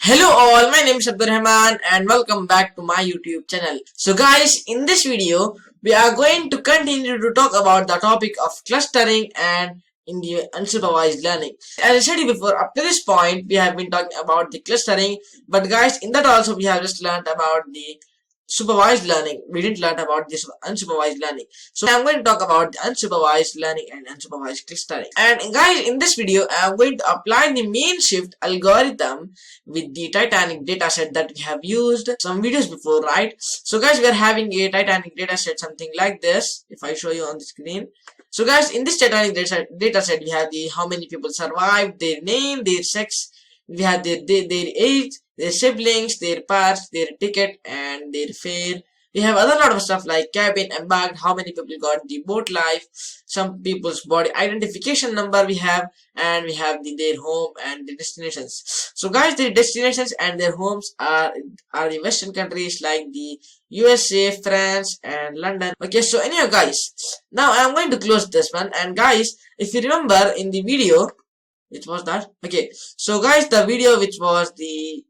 Hello all, my name is Abdul Rahman and welcome back to my YouTube channel. So guys, in this video, we are going to continue to talk about the topic of clustering and in the unsupervised learning. As I said before, up to this point, we have been talking about the clustering, but guys, in that also we have just learned about the supervised learning. We didn't learn about this unsupervised learning. So I'm going to talk about the unsupervised learning and unsupervised clustering. And guys, in this video, I'm going to apply the mean shift algorithm with the Titanic dataset that we have used some videos before, right? So guys, we are having a Titanic dataset something like this. If I show you on the screen. So guys, in this Titanic dataset, we have the how many people survived, their name, their sex, we have their age, their siblings, their parts, their ticket, and their fare. We have other lot of stuff like cabin, embarked, how many people got the boat life, some people's body identification number we have, and we have their home and the destinations. So guys, their destinations and their homes are the Western countries like the USA, France, and London. Okay, so anyway guys, now I am going to close this one. And guys, if you remember in the video, which was that? Okay, so guys, the video which was the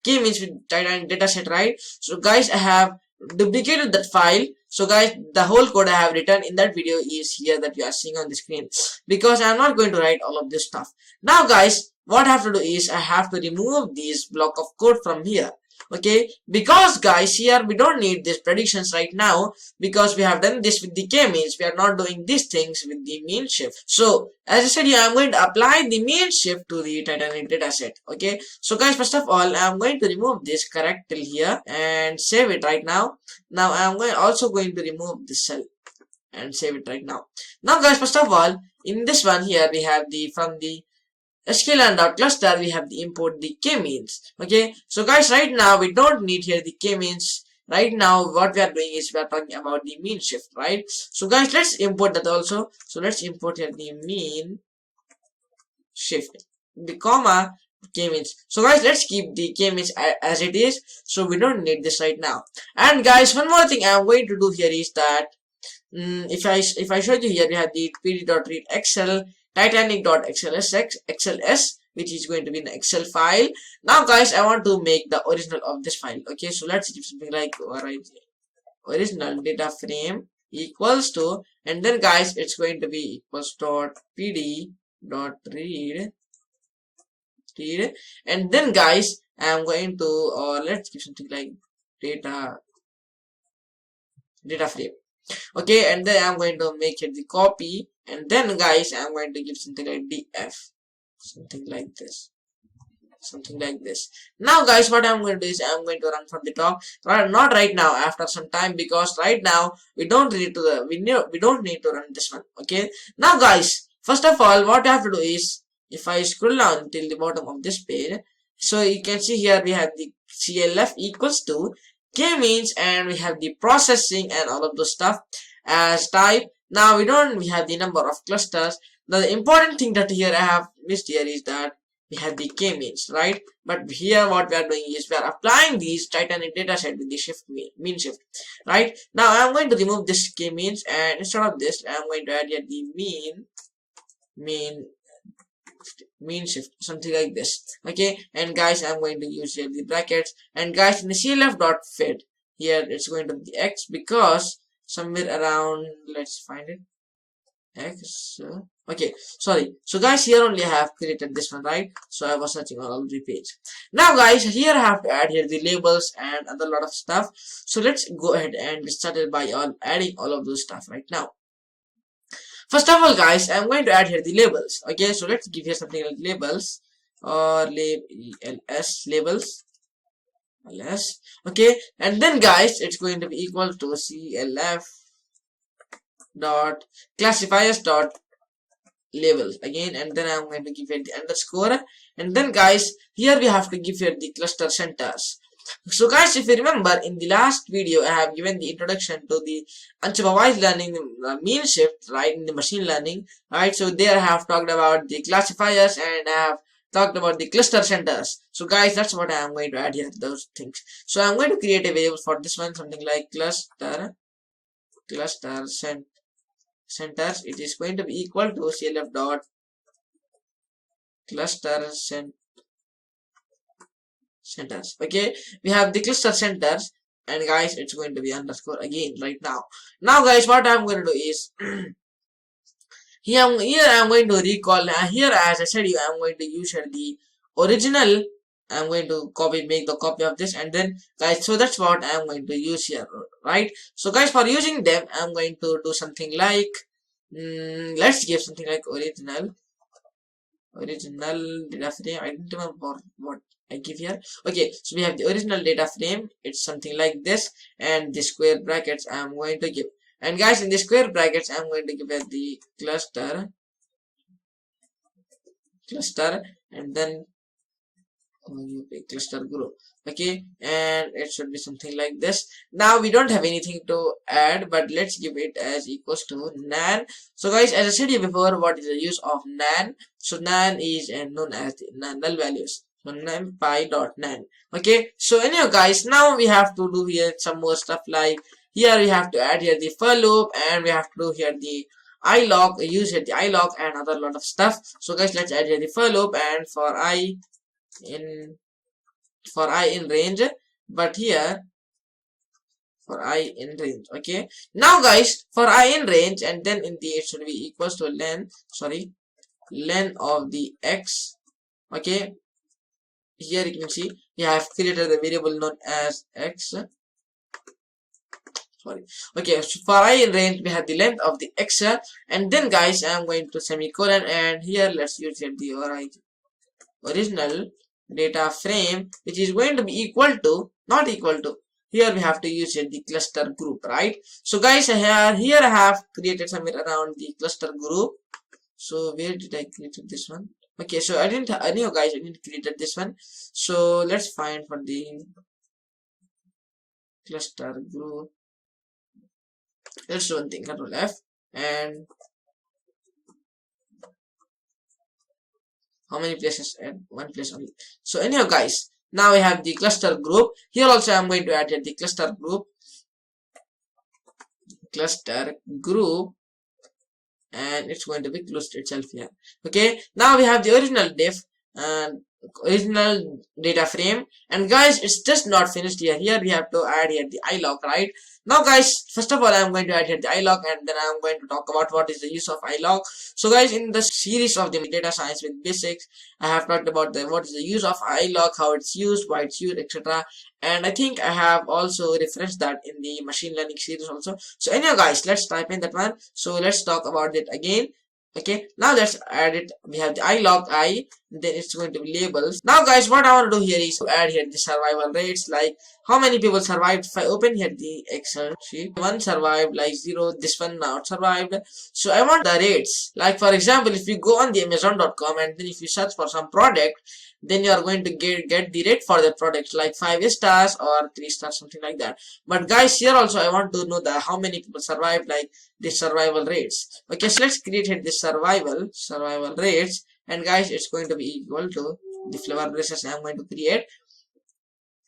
k-means with Titanic dataset, right? So guys, I have duplicated that file. So guys, the whole code I have written in that video is here that you are seeing on the screen, because I am not going to write all of this stuff. Now guys, what I have to do is I have to remove this block of code from here. Okay, because guys, here we don't need these predictions right now, because we have done this with the k-means. We are not doing these things with the mean shift. So as I said here, I'm going to apply the mean shift to the Titanic dataset. Okay, so guys, first of all, I'm going to remove this correct till here and save it right now. Now I'm also going to remove this cell and save it right now. Now guys, first of all, in this one here, we have the from the sklearn.cluster, we have the import the k-means. Okay, so guys, right now we don't need here the k-means. Right now what we are doing is we are talking about the mean shift, right? So guys, let's import that also. So let's import here the mean shift, the comma k-means. So guys, let's keep the k-means as it is, so we don't need this right now. And guys, one more thing I'm going to do here is that if I show you here, we have the pd.read excel titanic.xls, which is going to be an Excel file. Now guys, I want to make the original of this file. Okay, so let's give something like original data frame equals to, and then guys, it's going to be equals dot pd dot read, and then guys, I'm going to let's give something like data frame. Okay, and then I'm going to make it the copy, and then guys, I'm going to give something like df, something like this. Now guys, what I'm going to do is I'm going to run from the top, right? Not right now, after some time, because right now we don't need to we don't need to run this one. Okay, now guys, first of all, what I have to do is, if I scroll down till the bottom of this page, so you can see here we have the clf equals to k-means, and we have the processing and all of those stuff as type. Now we have the number of clusters. Now the important thing that here I have missed here is that we have the k-means, right? But here what we are doing is we are applying these Titanic dataset with the shift mean shift, right? Now I am going to remove this k-means, and instead of this, I am going to add here the mean shift, something like this. Okay, and guys, I'm going to use here the brackets, and guys, in the clf.fit here, it's going to be x, because somewhere around, let's find it, x, okay, sorry. So guys, here only I have created this one, right? So I was searching all the page. Now guys, here I have to add here the labels and other lot of stuff. So let's go ahead and get started by adding all of those stuff right now. First of all guys, I'm going to add here the labels. Okay, so let's give here something like labels, or labels, ls. Okay, and then guys, it's going to be equal to clf dot classifiers dot labels again, and then I'm going to give here the underscore, and then guys, here we have to give here the cluster centers. So guys, if you remember, in the last video I have given the introduction to the unsupervised learning, mean shift, right, in the machine learning, right? So there I have talked about the classifiers, and I have talked about the cluster centers. So guys, that's what I am going to add here, those things. So I'm going to create a variable for this one, something like cluster centers. It is going to be equal to clf dot cluster centers. Okay, we have the cluster centers, and guys, it's going to be underscore again right now. Now guys, what I'm going to do is here I'm going to recall here, as I said you, I'm going to use here the original. I'm going to make the copy of this, and then guys, so that's what I'm going to use here, right? So guys, for using them, I'm going to do something like let's give something like original data frame. I don't remember what I give here. Okay, so we have the original data frame. It's something like this, and the square brackets I'm going to give. And guys, in the square brackets, I'm going to give it the cluster, and then cluster group. Okay, and it should be something like this. Now we don't have anything to add, but let's give it as equals to nan. So guys, as I said here before, what is the use of nan? So nan is known as the null values. So numpy.nan. Okay, so anyhow guys, now we have to do here some more stuff, like here we have to add here the for loop, and we have to do here the iLog, use here the iLog and other lot of stuff. So guys, let's add here the for loop, and for I in range, but here for I in range. Okay, now guys, for I in range, and then in the it should be equals to length of the x. Okay, here you can see we have created the variable known as x. Sorry. Okay, so for I in range, we have the length of the x, and then guys, I'm going to semicolon, and here let's use here the original data frame, which is going to be equal to, not equal to, here we have to use here the cluster group, right? So guys, here I have created somewhere around the cluster group. So where did I create this one? Okay, so I didn't create this one. So let's find for the cluster group. Let's do one thing, Control F, and how many places? Add one place only. So anyhow guys, now we have the cluster group. Here also I'm going to add here the cluster group, and it's going to be closed itself here. Okay, now we have the original diff and original data frame, and guys, it's just not finished here. Here we have to add here the iLog, right? Now guys, first of all, I'm going to add here the iLog, and then I'm going to talk about what is the use of iLog. So guys, in the series of the data science with basics, I have talked about what is the use of iLog, how it's used, why it's used, etc. And I think I have also referenced that in the machine learning series also. So anyhow guys, let's type in that one. So let's talk about it again. Okay, now let's add it. We have the iLog I, then it's going to be labels. Now guys, what I want to do here is to add here the survival rates, like how many people survived. If I open here the Excel sheet, one survived, like 0, this one not survived. So I want the rates, like for example, if you go on the Amazon.com, and then if you search for some product, then you are going to get the rate for the product, like 5 stars or 3 stars, something like that. But guys, here also I want to know how many people survived, like the survival rates. Okay, so let's create here the survival rates, and guys, it's going to be equal to the flavor braces I'm going to create.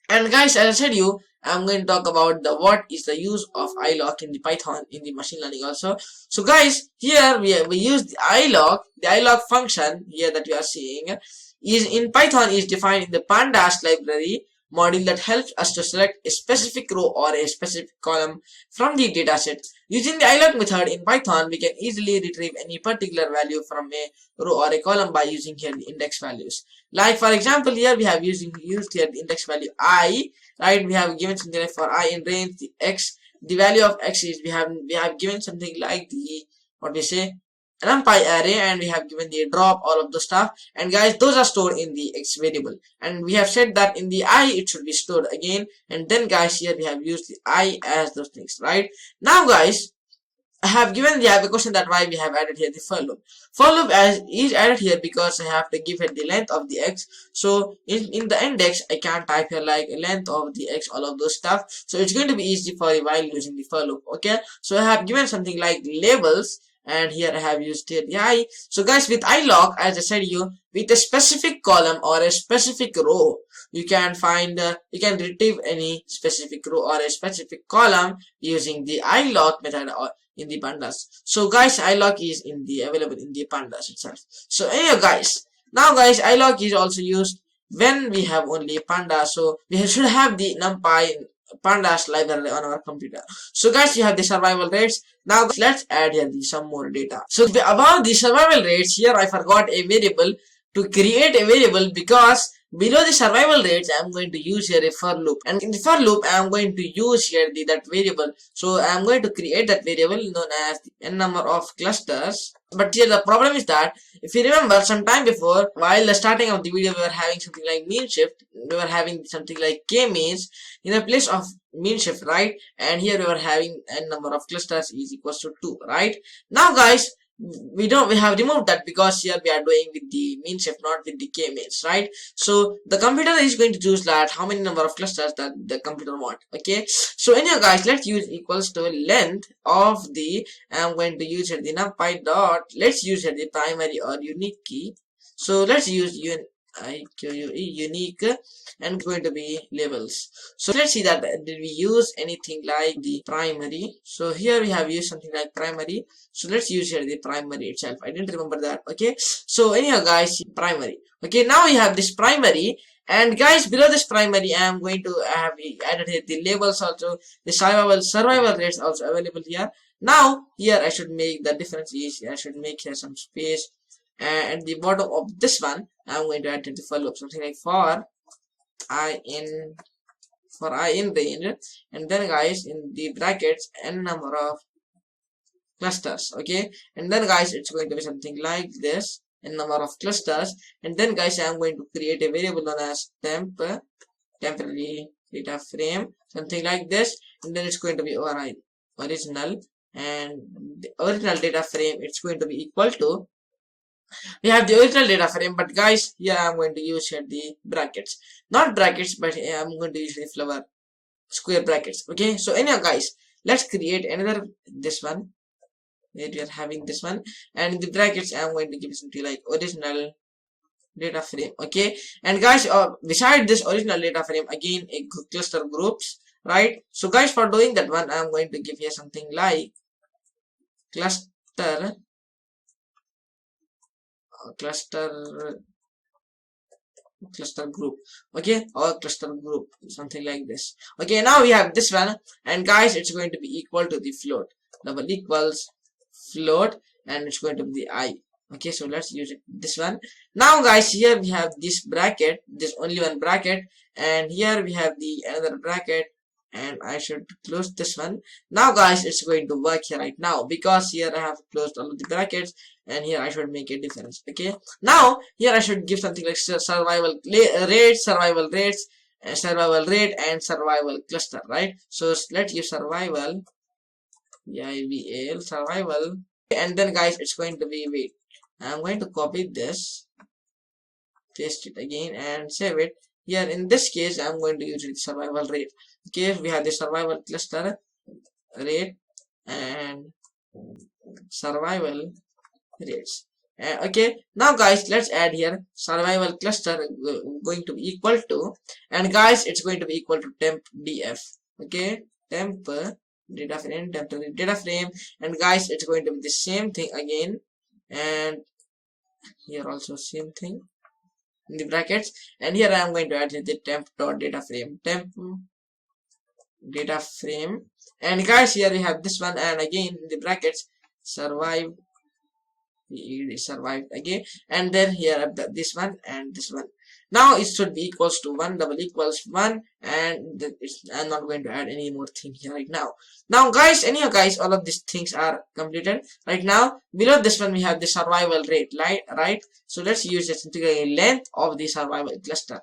And guys, as I said you, I'm going to talk about what is the use of iLog in the Python in the machine learning also. So guys, here we use the iLog function here that you are seeing is in Python is defined in the pandas library module that helps us to select a specific row or a specific column from the dataset. Using the iLog method in Python, we can easily retrieve any particular value from a row or a column by using here the index values. Like for example, here we have used here the index value I, right? We have given something like for I in range the x. The value of x is we have given something like the what we say numpy array, and we have given the drop, all of the stuff, and guys, those are stored in the x variable, and we have said that in the I it should be stored again, and then guys, here we have used the I as those things, right? Now guys, I have a question that why we have added here the for loop. For loop is added here because I have to give it the length of the x. So in the index, I can type here like length of the x, all of those stuff. So it's going to be easy for you while using the for loop. Okay, so I have given something like labels, and here I have used here the I. So guys, with iLog, as I said with a specific column or a specific row, you can find you can retrieve any specific row or a specific column using the iLog method or in the pandas. So guys, iLog is available in the pandas itself. So anyway guys, now guys, iLog is also used when we have only panda. So we should have the numpy pandas library on our computer. So guys, you have the survival rates. Now let's add here some more data. So about the survival rates, here I forgot a variable to create a variable, because below the survival rates I am going to use here a for loop, and in the for loop I am going to use here that variable. So I am going to create that variable known as the n number of clusters. But here the problem is that, if you remember, some time before, while the starting of the video, we were having something like mean shift, we were having something like k means in the place of mean shift, right? And here we were having n number of clusters is equals to 2, right? Now guys, we have removed that, because here we are doing with the mean shift, not with the k means, right? So the computer is going to choose that how many number of clusters that the computer want. Okay, so anyhow guys, let's use equals to length of the, I'm going to use here the numpy dot, let's use here the primary or unique key. So let's use unique, and going to be labels. So let's see that did we use anything like the primary. So here we have used something like primary. So let's use here the primary itself. I didn't remember that. Okay, so anyhow guys, primary. Okay, now we have this primary, and guys, below this primary I am going to have added here the labels also, the survival rates also available here. Now here I should make the difference is, I should make here some space, and at the bottom of this one I'm going to add the for loop, something like for I in range, and then guys in the brackets n number of clusters. Okay, and then guys it's going to be something like this, n number of clusters, and then guys I'm going to create a variable known as temporary data frame, something like this, and then it's going to be original, and the original data frame, it's going to be equal to, we have the original data frame, but guys here I'm going to use here the brackets, not brackets, but I'm going to use the flower square brackets. Okay, so anyhow guys, let's create another this one where we are having this one, and in the brackets I'm going to give something like original data frame. Okay, and guys, beside this original data frame, again a cluster groups, right? So guys, for doing that one I'm going to give here something like cluster group. Okay, or cluster group, something like this. Okay, now we have this one, and guys it's going to be equal to the float, double equals float, and it's going to be the I. Okay, so let's use it, this one. Now guys, here we have this bracket, this only one bracket, and here we have the another bracket, and I should close this one. Now guys, it's going to work here right now, because here I have closed all of the brackets, and here I should make a difference. Okay, now here I should give something like survival rates, survival rate, and survival cluster, right? So let's give survival, survival, and then guys it's going to be, wait, I'm going to copy this, paste it again, and save it. Here in this case I'm going to use the survival rate. Okay, we have the survival cluster rate and survival rates. Okay, now guys let's add here survival cluster going to be equal to, and guys it's going to be equal to temp df. Okay, temp data frame, and guys it's going to be the same thing again, and here also same thing in the brackets, and here I am going to add the temp dot data frame, and guys here we have this one, and again in the brackets survived again, and then here I have this one and this one. Now it should be equals to 1, double equals 1, and I'm not going to add any more thing here right now. Now guys, anyhow guys, all of these things are completed right now. Below this one we have the survival rate, right? So let's use the length of the survival cluster.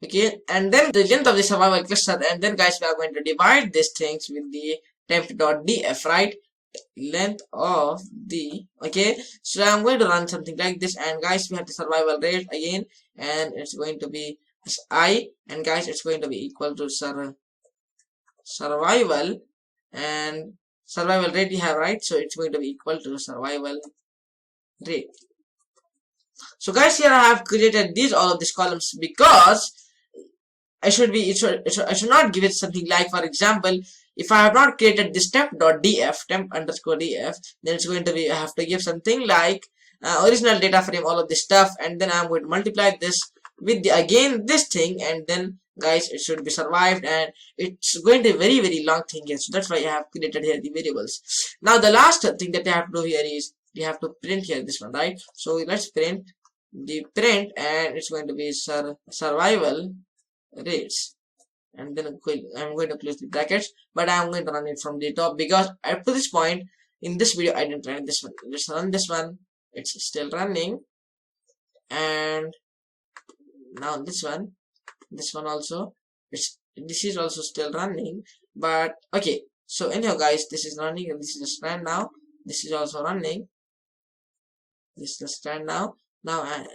Okay, and then the length of the survival cluster, and then guys we are going to divide these things with the temp.df, right? Length of the, okay, so I'm going to run something like this, and guys we have the survival rate again, and it's going to be I, and guys it's going to be equal to survival, and survival rate we have, right? So it's going to be equal to survival rate. So guys, here I have created all of these columns, because I should not give it something like, for example, if I have not created this temp underscore df, then it's going to be, I have to give something like original data frame, all of this stuff, and then I'm going to multiply this with the again this thing, and then guys it should be survived, and it's going to be very very long thing here. So that's why I have created here the variables. Now the last thing that I have to do here is we have to print here this one, right? So let's print the print, and it's going to be survival rates, and then I'm going to close the brackets, but I'm going to run it from the top because up to this point in this video I didn't run this one. Let's run this one. It's still running, and now this one also, this is also still running. But okay, so anyhow guys, this is running, and this is a strand now. This is also running. This is the strand now.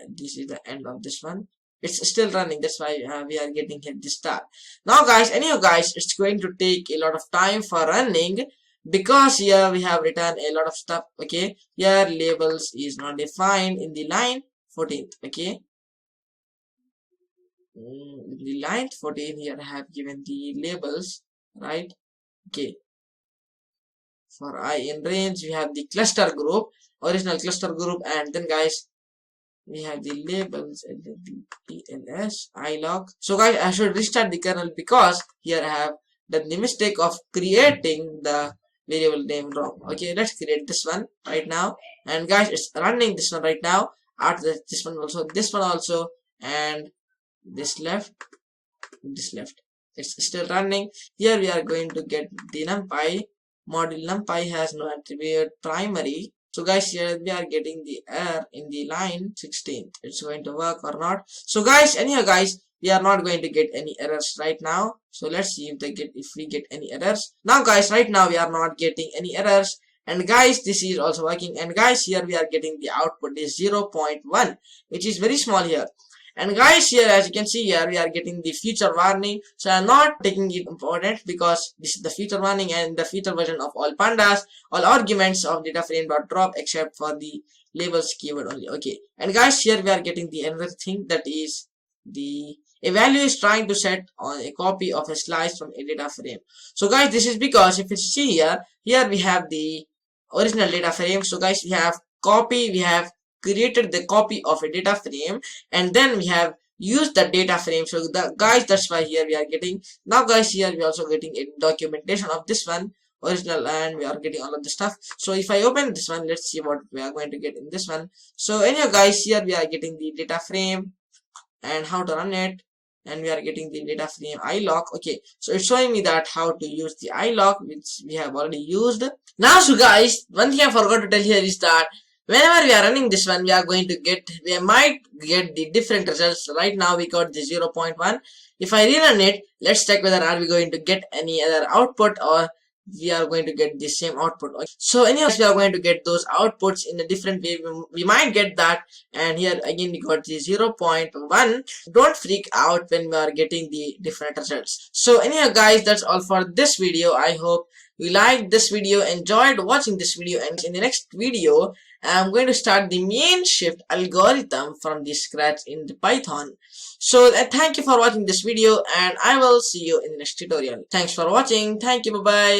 This is the end of this one. It's still running. That's why we are getting here this star. Now guys, anyhow guys, it's going to take a lot of time for running, because here we have written a lot of stuff. Okay, here labels is not defined in the line 14th. Okay, the line 14 here I have given the labels, right? Okay, for I in range we have the cluster group, original cluster group, and then guys we have the labels and the els ilog. So guys, I should restart the kernel because here I have done the mistake of creating the variable name wrong. Okay, let's create this one right now, and guys it's running this one right now. After that, this one also, and this left, it's still running. Here we are going to get the numpy module. Numpy has no attribute primary. So guys, here we are getting the error in the line 16th. It's going to work or not. So guys, anyhow guys, we are not going to get any errors right now. So let's see if we get any errors. Now guys, right now we are not getting any errors. And guys, this is also working. And guys, here we are getting the output is 0.1, which is very small here. And guys, here as you can see here we are getting the future warning. So I'm not taking it important because this is the future warning, and the future version of all pandas, all arguments of data frame dot drop except for the labels keyword only. Okay, and guys, here we are getting the another thing, that is the a value is trying to set on a copy of a slice from a data frame. So guys, this is because if you see here we have the original data frame. So guys, we have created the copy of a data frame, and then we have used the data frame. So guys, that's why here we are getting. Now guys, here we are also getting a documentation of this one original, and we are getting all of the stuff. So if I open this one, let's see what we are going to get in this one. So anyhow guys, here we are getting the data frame and how to run it, and we are getting the data frame ilog. Okay, so it's showing me that how to use the ilog, which we have already used. Now so guys, one thing I forgot to tell here is that whenever we are running this one, we might get the different results. Right now we got the 0.1. If I rerun it, let's check whether are we going to get any other output, or we are going to get the same output. So anyways, we are going to get those outputs in a different way. We might get that, and here again we got the 0.1. Don't freak out when we are getting the different results. So anyhow guys, that's all for this video. I hope you liked this video, enjoyed watching this video, and in the next video I'm going to start the main shift algorithm from the scratch in the Python. So thank you for watching this video, and I will see you in the next tutorial. Thanks for watching. Thank you. Bye bye.